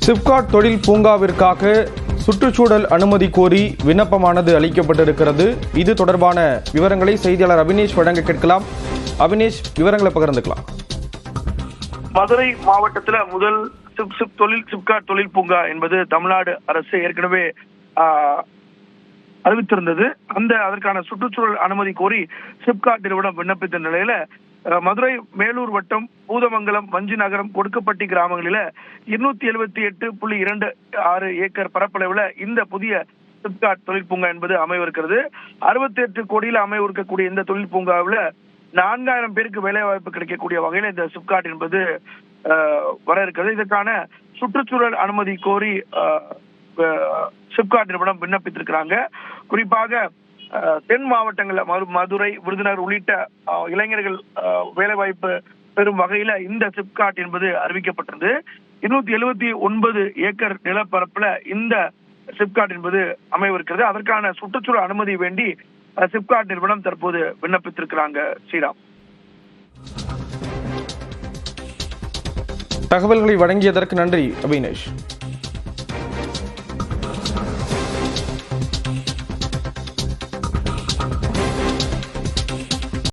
சிப்காட் தொழில் பூங்காவிற்காக சுற்றுச்சூழல் அனுமதி கோரி விண்ணப்பமானது அளிக்கப்பட்டிருக்கிறது. இது தொடர்பான விவரங்களை செய்தியாளர் அபினேஷ் வழங்க கேட்கலாம். அபினேஷ், விவரங்களை பகிர்ந்துக்கலாம். மதுரை மாவட்டத்தில் முதல் சிப்காட் தொழில் பூங்கா என்பது தமிழ்நாடு அரசு ஏற்கனவே அறிவித்திருந்தது. அதற்கான சுற்றுச்சூழல் அனுமதி கோரி சிப்காட் நிறுவனம் விண்ணப்பித்த நிலையில மதுரை மேலூர் வட்டம் பூதமங்கலம் வஞ்சி நகரம் கொடுக்கப்பட்டி கிராமங்களில 278.26 ஏக்கர் பரப்பளவுல இந்த புதிய சிப்காட் தொழில் பூங்கா என்பது அமைவிருக்கிறது. 68 கோடியில் அமைவிருக்கக்கூடிய இந்த தொழில் பூங்காவில் 4000 பேருக்கு வேலை வாய்ப்பு கிடைக்கக்கூடிய வகையில் இந்த சிப்காட் என்பது வர இருக்கிறது. இதற்கான சுற்றுச்சூழல் அனுமதி கோரி சிப்காட் நிறுவனம் விண்ணப்பித்திருக்கிறாங்க. குறிப்பாக தென் மாவட்டங்கள்ல மதுரை, விருதுநகர் உள்ளிட்ட இளைஞர்கள் வேலைவாய்ப்பு பெறும் வகையில இந்த சிப்காட் என்பது அறிவிக்கப்பட்டது. 279 ஏக்கர் நிலப்பரப்புல இந்த சிப்காட் என்பது அமைவிருக்கிறது. அதற்கான சுற்றுச்சூழல் அனுமதி வேண்டி சிப்காட் நிறுவனம் தற்போது விண்ணப்பித்திருக்கிறாங்க. ஸ்ரீராம், தகவல்களை வழங்கியதற்கு நன்றி அபினேஷ்.